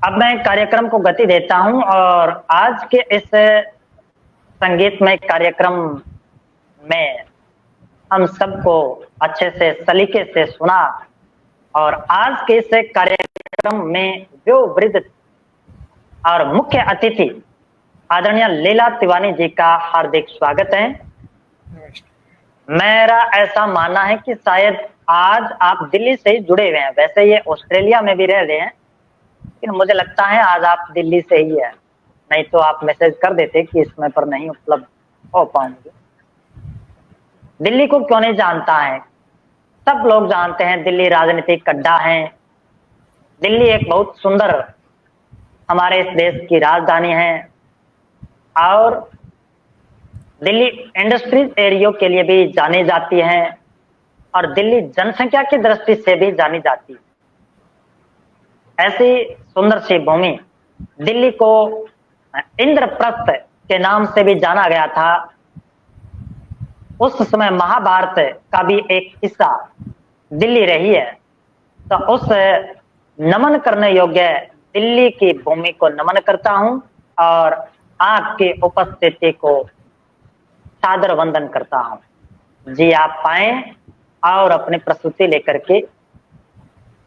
अब मैं कार्यक्रम को गति देता हूं और आज के इस संगीतमय कार्यक्रम में हम सबको अच्छे से सलीके से सुना और आज के इस कार्यक्रम में जो वृद्ध और मुख्य अतिथि आदरणीय लीला तिवारी जी का हार्दिक स्वागत है। मेरा ऐसा मानना है कि शायद आज आप दिल्ली से ही जुड़े हुए हैं, वैसे ये ऑस्ट्रेलिया में भी रह रहे हैं लेकिन मुझे लगता है आज आप दिल्ली से ही है, नहीं तो आप मैसेज कर देते कि इस समय पर नहीं उपलब्ध हो पाएंगे। दिल्ली को क्यों नहीं जानता है, सब लोग जानते हैं दिल्ली राजनीतिक अड्डा है। दिल्ली एक बहुत सुंदर हमारे इस देश की राजधानी है और दिल्ली इंडस्ट्रीज एरिया के लिए भी जानी जाती है और दिल्ली जनसंख्या की दृष्टि से भी जानी जाती है। ऐसी सुंदर सी भूमि दिल्ली को इंद्रप्रस्थ के नाम से भी जाना गया था। उस समय महाभारत का भी एक हिस्सा दिल्ली रही है, तो उस नमन करने योग्य दिल्ली की भूमि को नमन करता हूं और आपकी उपस्थिति को सादर वंदन करता हूं। जी आप पाए और अपनी प्रस्तुति लेकर के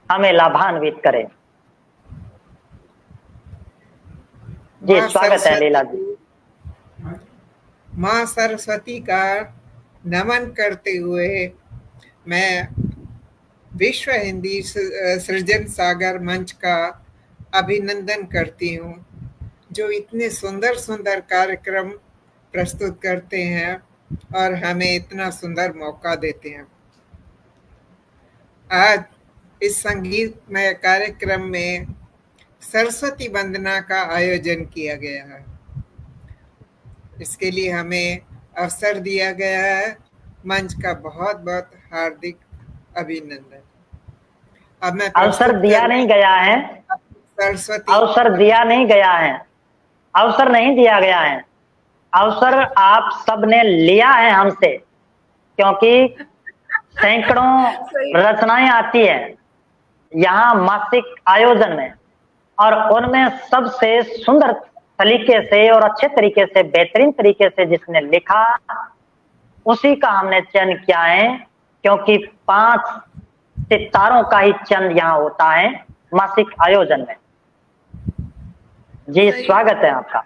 हमें लाभान्वित करें। जी स्वागत है लीला जी। माँ सरस्वती का नमन करते हुए मैं विश्व हिंदी सृजन सागर मंच का अभिनंदन करती हूँ, जो इतने सुंदर सुंदर कार्यक्रम प्रस्तुत करते हैं और हमें इतना सुंदर मौका देते हैं। आज इस संगीतमय कार्यक्रम में सरस्वती वंदना का आयोजन किया गया है। इसके लिए हमें अवसर दिया गया है। मंच का बहुत बहुत हार्दिक अभिनंदन। अब मैं अवसर दिया नहीं गया है, सरस्वती अवसर दिया नहीं गया है, अवसर नहीं दिया गया है, अवसर आप सबने लिया है हमसे, क्योंकि सैकड़ों रचनाएं आती है यहाँ मासिक आयोजन में और उनमें सबसे सुंदर तरीके से और अच्छे तरीके से बेहतरीन तरीके से जिसने लिखा उसी का हमने चयन किया है, क्योंकि 5 सितारों का ही चयन यहाँ होता है मासिक आयोजन में। जी स्वागत है आपका।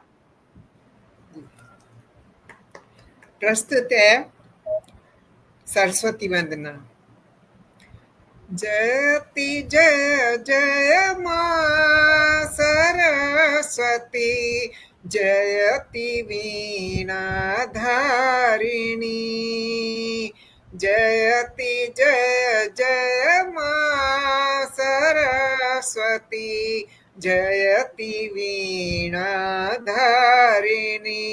प्रस्तुत है सरस्वती वंदना। जयति जय जय माँ सरस्वती, जयति वीणा धारिणी। जयति जय जय माँ सरस्वती, जयति वीणा धारिणी।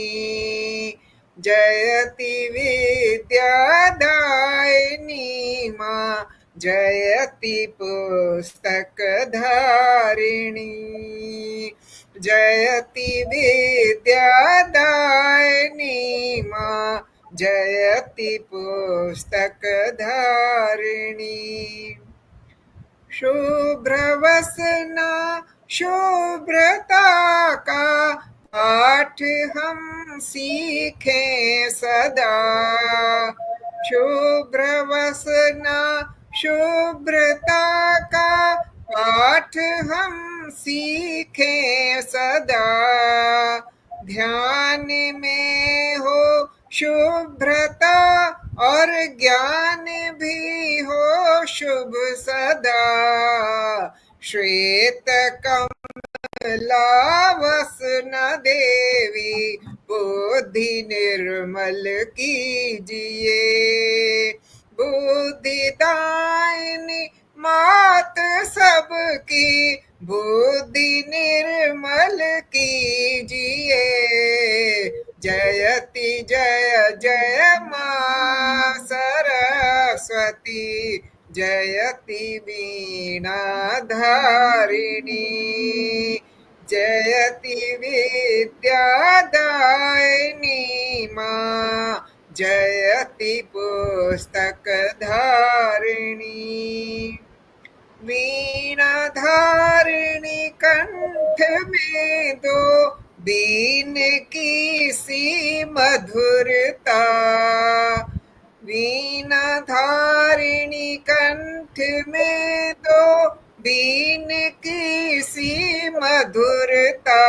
जयति विद्यादायिनी माँ, जयति पुस्तक धारिणी। जयति विद्यादायिनी माँ, जयति पुस्तक धारिणी। शुभ्रवसना शुभ्रता का पाठ हम सीखें सदा। शुभ्रवसना शुभ्रता का पाठ हम सीखें सदा। ध्यान में हो शुभ्रता और ज्ञान भी हो शुभ सदा। श्वेत कमलावसन देवी बुद्धि निर्मल कीजिए। बुद्धिदायिनी मात सबकी बुद्धि निर्मल कीजिए। जयति जय जय माँ सरस्वती, जयति वीणा धारिणी। जयति विद्यादायिनी माँ, जयति पुस्तक धारिणी। वीणा धारिणी कंठ में दो बीन की सी मधुरता, वीणा धारिणी कंठ में दो बीन की सी मधुरता,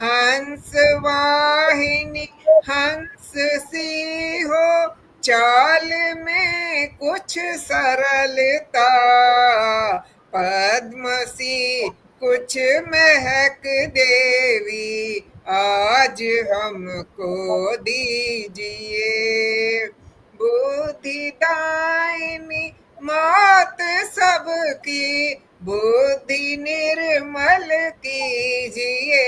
हंस वाहिनी हंस सी हो चाल में कुछ सरलता, पद्म सी कुछ महक देवी आज हमको दीजिए, बुद्धि दायिनी मात सबकी बुद्धि निर्मल कीजिए,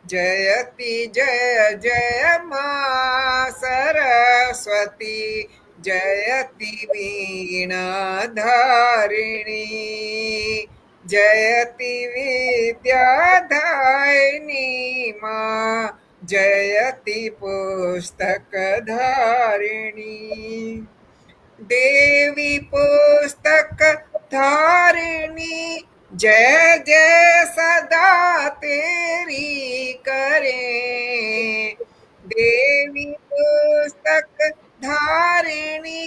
जयति जय जय मां सरस्वती, जयति वीणा धारिणी, जयति विद्या दायिनी मां, जयति पुस्तक धारिणी, देवी पुस्तक धारिणी जय जय सदा तेरी करें, देवी पुस्तक धारिणी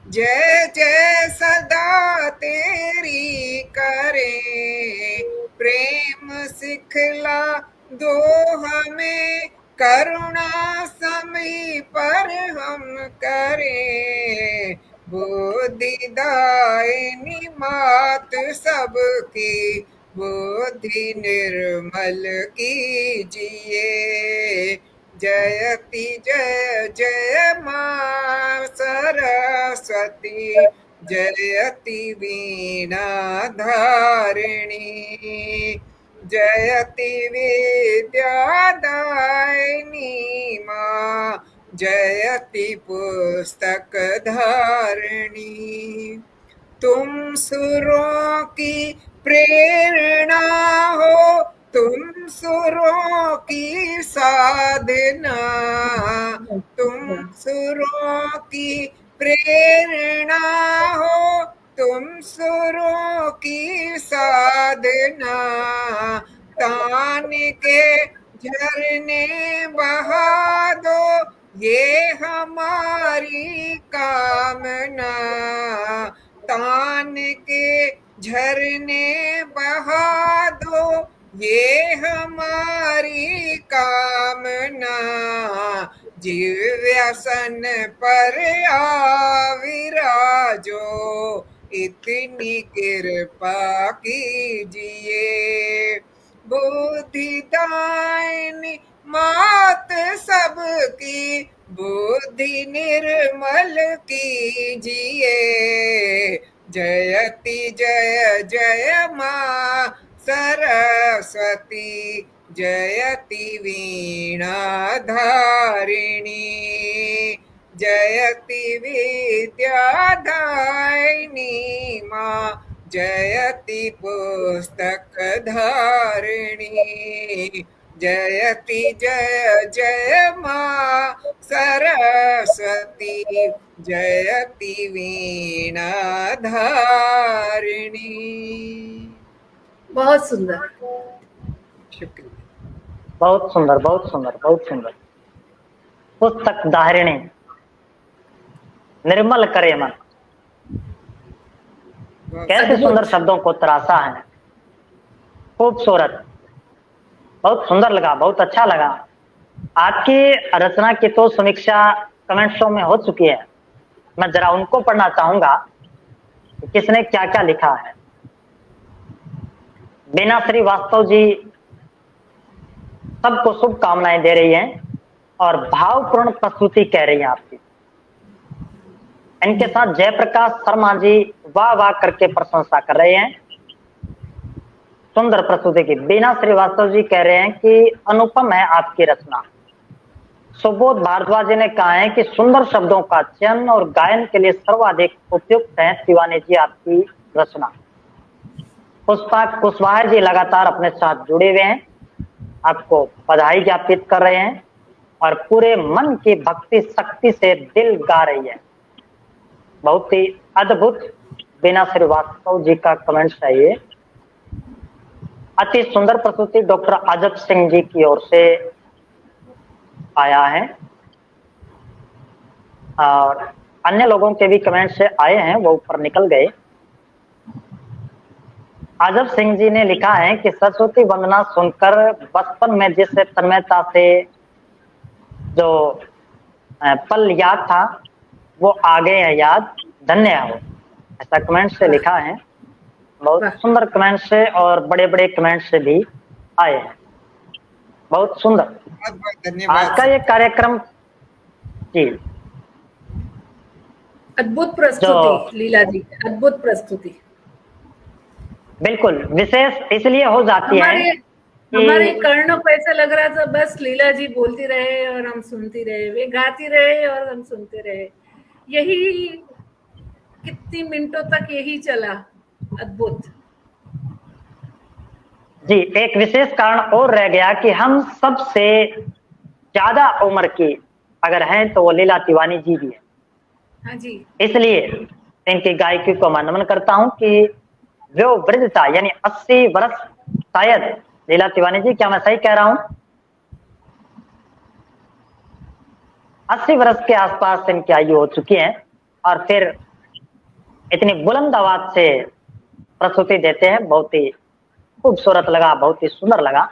जय जय सदा तेरी करें, प्रेम सिखला दो हमें करुणा समी पर हम करें, बुद्धि दायिनी मात सबकी बुद्धि निर्मल कीजिए, जयति जय जय मां सरस्वती, जयति वीणा धारिणी, जयति विद्या दायिनी मां, जयति पुस्तक धारिणी, तुम सुरों की प्रेरणा हो, तुम सुरों की साधना, तुम सुरों की प्रेरणा हो, तुम सुरों की साधना, तान के झरने बहा दो ये हमारी कामना, तान के झरने बहा दो ये हमारी कामना, जीव व्यसन पर आविराजो इतनी कृपा कीजिए, बुद्धि दायिनी मात सबकी बुद्धि निर्मल कीजिए, जयति जय जय मां सरस्वती, जयति वीणा धारिणी, जयति विद्या दायिनी मां, जयति पुस्तक धारिणी, जयति जय जय मां सरस्वती, जयति वीणा धारिणी। बहुत सुंदर, शुक्रिया। बहुत सुंदर, बहुत सुंदर, बहुत सुंदर। पुस्तक धारिणी, निर्मल करे मन, कैसे सुंदर शब्दों को तराशा है, खूबसूरत, बहुत सुंदर लगा, बहुत अच्छा लगा। आपकी रचना की तो समीक्षा कमेंट्सों में हो चुकी है, मैं जरा उनको पढ़ना चाहूंगा कि किसने क्या क्या लिखा है। बीना श्रीवास्तव जी सबको शुभकामनाएं दे रही हैं और भावपूर्ण प्रस्तुति कह रही हैं आपकी। इनके साथ जयप्रकाश शर्मा जी वाह वाह करके प्रशंसा कर रहे हैं सुंदर प्रस्तुति की। बीना श्रीवास्तव जी कह रहे हैं कि अनुपम है आपकी रचना। सुबोध भारद्वाज जी ने कहा है कि सुंदर शब्दों का चयन और गायन के लिए सर्वाधिक उपयुक्त है शिवानी जी आपकी रचना। पुष्पा कुशवाहा जी लगातार अपने साथ जुड़े हुए हैं, आपको बधाई ज्ञापित कर रहे हैं और पूरे मन की भक्ति शक्ति से दिल गा रही है। बहुत ही अद्भुत बीना श्रीवास्तव जी का कमेंट्स है ये। अति सुंदर प्रस्तुति डॉक्टर अजब सिंह जी की ओर से आया है और अन्य लोगों के भी कमेंट से आए हैं, वो ऊपर निकल गए। अजब सिंह जी ने लिखा है कि सरस्वती वंदना सुनकर बचपन में जिस तन्मयता से जो पल याद था वो आ गए हैं याद, धन्य हो, ऐसा कमेंट से लिखा है। बहुत सुंदर कमेंट से और बड़े बड़े कमेंट से भी आए हैं, बहुत सुंदर। बहुत बहुत धन्यवाद। आज का ये कार्यक्रम जी अद्भुत प्रस्तुति लीला जी, अद्भुत प्रस्तुति, बिल्कुल विशेष इसलिए हो जाती है हमारे कर्णों को ऐसा लग रहा था बस लीला जी बोलती रहे और हम सुनती रहे, वे गाती रहे और हम सुनते रहे, यही कितनी मिनटों तक यही चला। अद्भुत जी। एक विशेष कारण और रह गया कि हम सबसे ज्यादा उम्र की अगर हैं तो वो लीला तिवारी जी भी है। हाँ जी, इसलिए इनकी गायकी को मैं नमन करता हूं कि जो वृद्धता यानी 80 वर्ष शायद लीला तिवारी जी, क्या मैं सही कह रहा हूं? 80 वर्ष के आसपास इनकी आयु हो चुकी है और फिर इतनी बुलंद आवाज से प्रस्तुति देते हैं, बहुत ही खूबसूरत लगा, बहुत ही सुंदर लगा।